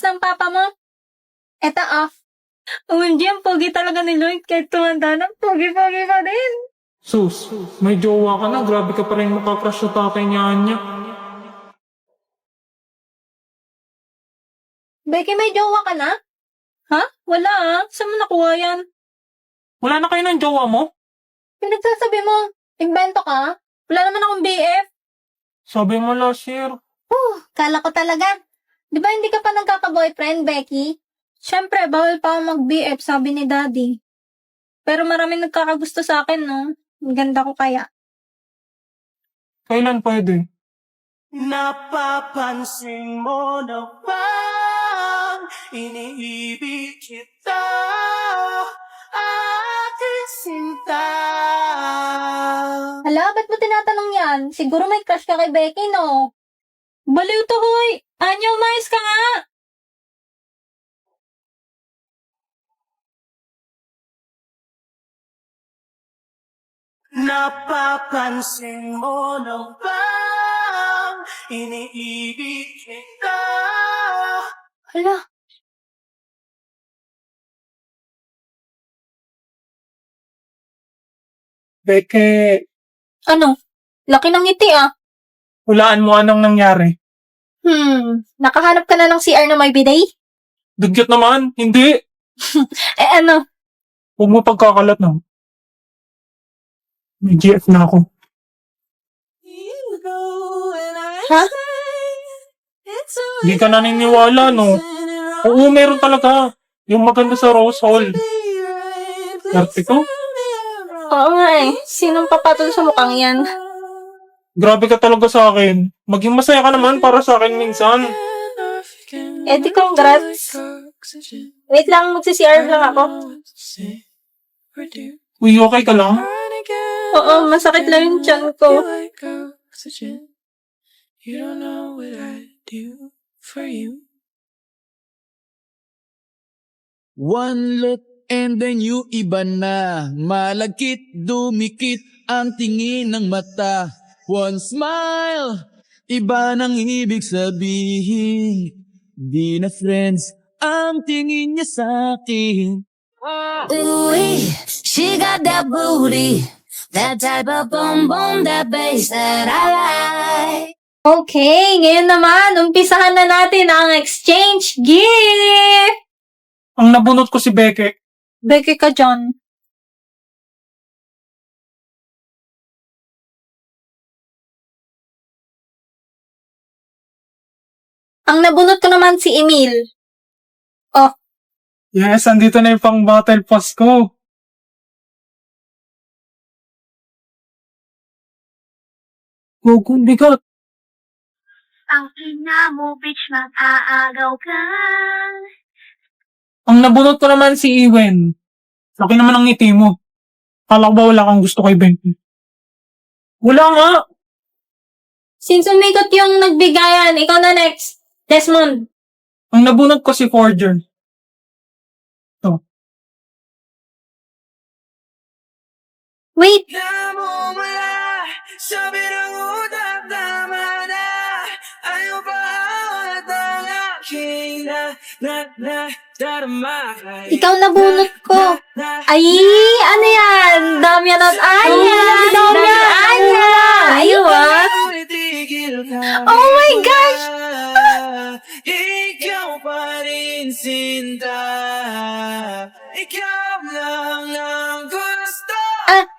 ng papa mo? Eto off. OMG, ang pogi talaga ni Lloyd. Kahit tumanda na, pogi-pogi pa din. Sus, may jowa ka na. Grabe ka pa rin makakrush sa tatay niya niya. Becky, may jowa ka na? Ha? Wala ah. Saan mo nakuha yan? Wala na kayo ng jowa mo? Pinagsasabi mo, invento ka? Wala naman akong BF. Sabi mo last year. Kala ko talaga. Di ba hindi ka pa nagkaka-boyfriend, Becky? Siyempre, bawal pa ako mag-BF, sabi ni Daddy. Pero maraming nagkakagusto sa akin, no? Ang ganda ko kaya. Kailan pwede? Napapansin mo na bang iniibig kita, aking sinta. Hala, ba't mo tinatanong yan? Siguro may crush ka kay Becky, no? Baliw to, hoy! Anya, umayos ka nga! Napapansin mo na bang iniibig kita. Hala, Beke, ano? Laki ng ngiti, ah. hulaan mo anong nangyari. Nakahanap ka na ng CR na may bidet? Dugyot naman, hindi. Eh ano? Huwag mo pagkakalat na. May GF na ako. Ha? Hindi ka naniniwala, no? Oo, meron talaga. Yung maganda sa Rose Hall. Swerte ko. Oo nga eh. Sinong papatol sa mukhang yan? Grabe ka talaga sa akin. Maging masaya ka naman para sa akin minsan. Eh di congrats. Wait lang, magsi-CR lang ako. Uy, okay ka lang? Oo, masakit lang yung tiyan ko. You don't know what I do for you. One look and then you iba na. Malagkit, dumikit ang tingin ng mata. One smile, iba nang ibig sabihin. Di na friends ang tingin niya sa akin. Ooh, she got that booty, that type of boom boom, that bass that I like. Okay, ngayon naman, umpisahan na natin ang exchange gift! Ang nabunot ko si Beke. Becky ka dyan. Ang nabunot ko naman si Emil. Yes, andito na yung pang battle pass ko. Gogo, bigat. Ang ina mo, bitch, mag-aagaw ka. Ang nabunot ko naman si Iwen. Laki naman ang ngiti mo. Kala ko ba wala kang gusto kay Beke? Wala nga. Since umikot yung nagbigayan, ikaw na next. Desmond. Ang nabunot ko si Forger. Wait, Namumula, sabi ng utak, tama na. Ayaw pa ulit ang aking darama. ikaw nabunot ko. Ay, ano yan? Damian at Anya. Damian at Anya. Ayaw ah. Oh my gosh! Ikaw pa rin, Sinta. Ikaw lang ang gusto.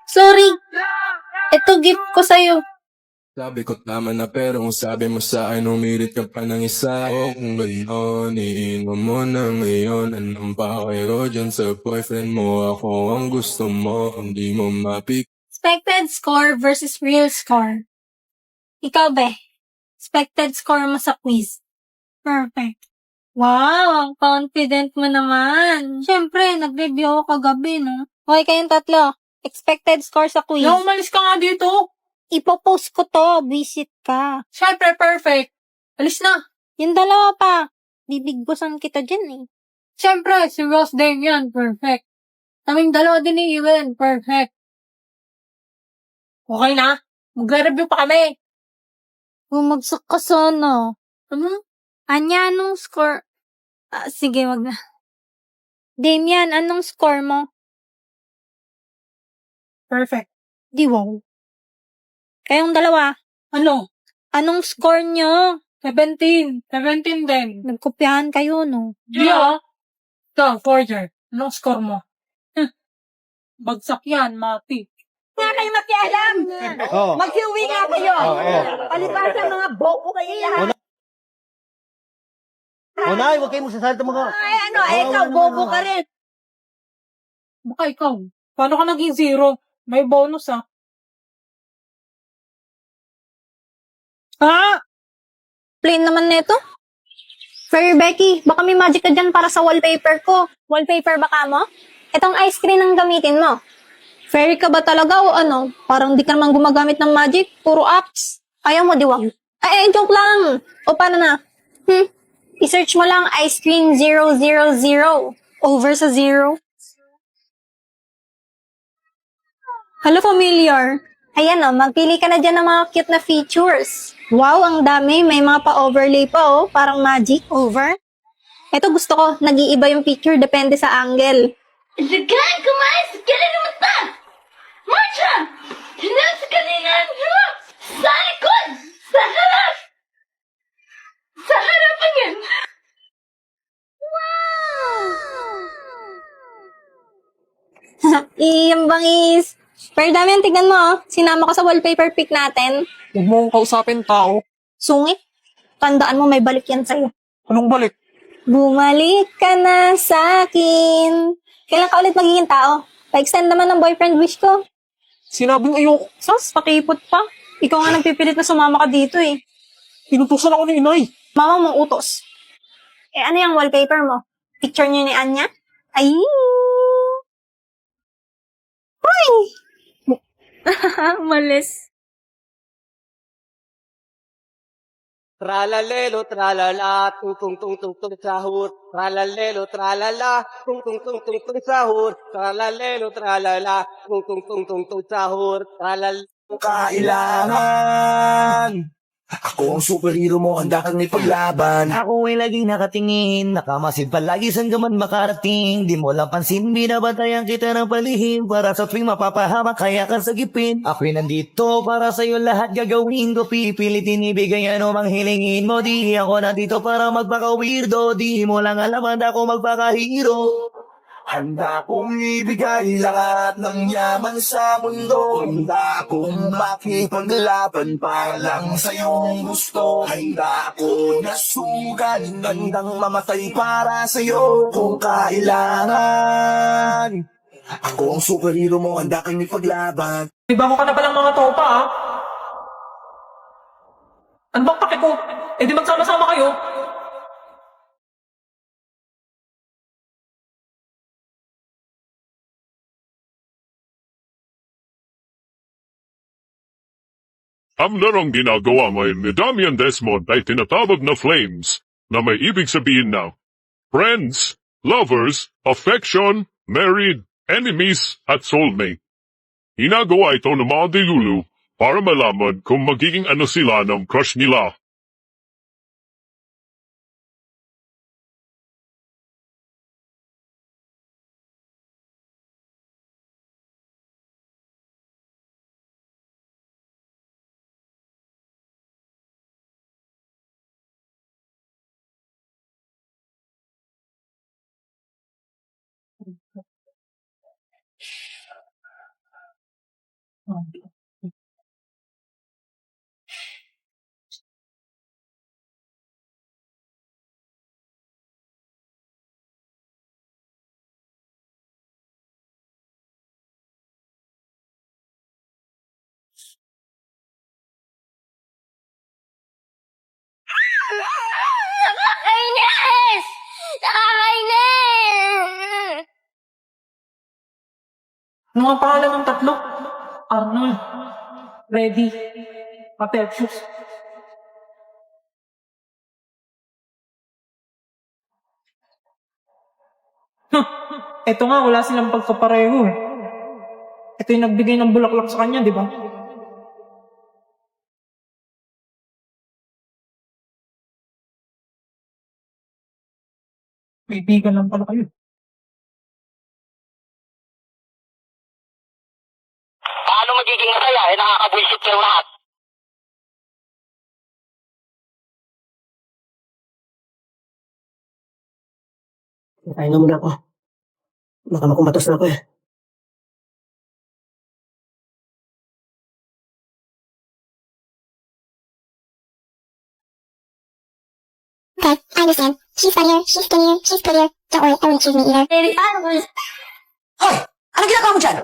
Sorry. Ito gift ko sa'yo. Sabi ko tama na pero kung sabi mo sa akin umirit ka pa ng isa. O kung gayon, iinom mo na ngayon. Anong pakero dyan sa boyfriend mo? Ako ang gusto mo, hindi mo mapik. Expected score versus real score. Ikaw, be. Expected score mo sa quiz. Perfect. Wow, ang confident mo naman. Siyempre, nag-review ako kagabi, no? Okay kayong tatlo. Expected score sa quiz. Kaya umalis ka nga dito. Ipopost ko to. Visit ka. Siyempre, perfect. Alis na. Yung dalawa pa. Bibigbusan kita dyan eh. Siyempre, si Ross Dave yan. Perfect. Kaming dalawa din ni Iwen. Perfect. Okay na? Magre-review pa kami. Bumagsak ka sana. Ano? Anya, anong score? Sige, wag na. Damian, anong score mo? Perfect. Di wow. Kayong dalawa, Ano? anong score nyo? 17. 17 din. Nagkopyahan kayo, no? Yeah. Ikaw, Forger. Anong score mo? Bagsak yan, mati. Nga kayo makialam. Oh. Mag-uwi nga kayo. Oo. Palibasa mga bobo kayo lahat. Nay, huwag kayo magsasalita mga... Ay, ano, ikaw, bobo ka rin. Baka ikaw. Paano ka naging 0? May bonus ah. Plain naman nito. Fair Becky, baka may magic ka dyan para sa wallpaper ko. Wallpaper baka mo? Itong ice cream ang gamitin mo. Fairy ka ba talaga o ano? Parang di ka naman gumagamit ng magic. Puro apps. Ayaw mo, diwang. Joke lang. O paano na? I-search mo lang ice cream 000. Over sa 0. Hello, familiar. Ayan o, magpili ka na dyan ng mga cute na features. Wow, ang dami. May mga pa-overlay pa parang magic. Over? Ito gusto ko, nag-iiba yung picture depende sa angle. Zagan, kumain sa kailan mata! Marcha! Hinan sa kalingan! Sa likod! Sa harap! Sa harapan yan! Iyang bangis. Pero dami ang tignan mo, sinama ko sa wallpaper pic natin. Huwag mo akong kausapin tao. Sungit. Tandaan mo, may balik yan sa'yo. Anong balik? Bumalik ka na sa akin. Kailan ka ulit magiging tao? Pa-extend naman ng boyfriend wish ko. Sinabing ayoko. Sos, pakipot pa. Ikaw nga nagpipilit na sumama ka dito eh. Inutusan ako ni inay. Mama mong utos. Ano yung wallpaper mo? Picture niyo ni Anya? Ay! Ay! Malis. Tralalelo, tralala, tung tung tung tung tung sahur. Tralalelo, tralala, tung tung tung tung tung sahur. Tralalelo, tralala, tung tung tung tung tung sahur. Kailangan ako ang superhero mo, handa kang ipaglaban. Ako ay laging nakatingin, nakamasid palagi saan ka man makarating. Di mo lang pansin, binabantayan kita ng palihim. Para sa tuwing mapapahamak, kaya kang sagipin. Ako'y nandito para sa'yo lahat gagawin ko. Pipilitin ibigay ano mang hilingin mo. Di ako nandito para magpaka-weirdo. Di mo lang alam, handa ko magpaka-hero. Handa kong ibigay lahat ng yaman sa mundo. Handa akong makipaglaban para lang sa iyong gusto. Handa ako nasugan, handang mamatay para sa iyo kung kailangan. Ako ang superhero mo, handa kang ipaglaban. May bago ka na palang mga tropa ah. Ano bang pake ko? Di magsama-sama kayo. Ang larong ginagawa ngayon ni Damian Desmond ay tinatawag na flames, na may ibig sabihin na friends, lovers, affection, married, enemies, at soulmate. Ginagawa ito ng mga dilulu para malaman kung magiging ano sila ng crush nila. Nakakainis! Nakakainis! Ano nga pangalan ng tatlo? Arnold. Ready. Patelsius. Ito nga, wala silang pagkapareho eh. Ito yung nagbigay ng bulaklak sa kanya, di ba? Kaibigan lang pala kayo. Paano magiging masaya? Nakakabwisit yung lahat. Kaya na muna ako. Baka makumatos na ako eh. Okay, I understand. She's funnier, she's skinnier, she's prettier. Don't worry, I wouldn't choose me either. Baby, paano mo? Hoy! Anong ginagawa mo dyan?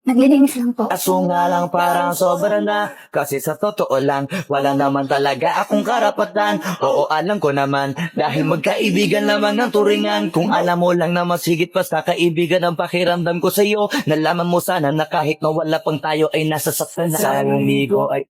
Naglilinis lang po. Kaso nga lang parang sobra na. Kasi sa totoo lang, wala naman talaga akong karapatan. Oo, alam ko naman, dahil magkaibigan naman ng turingan. Kung alam mo lang na masigit pa sa kaibigan ang pakiramdam ko sa'yo, nalaman mo sana na kahit na wala pang tayo ay nasa saktan na. Sa umigo ay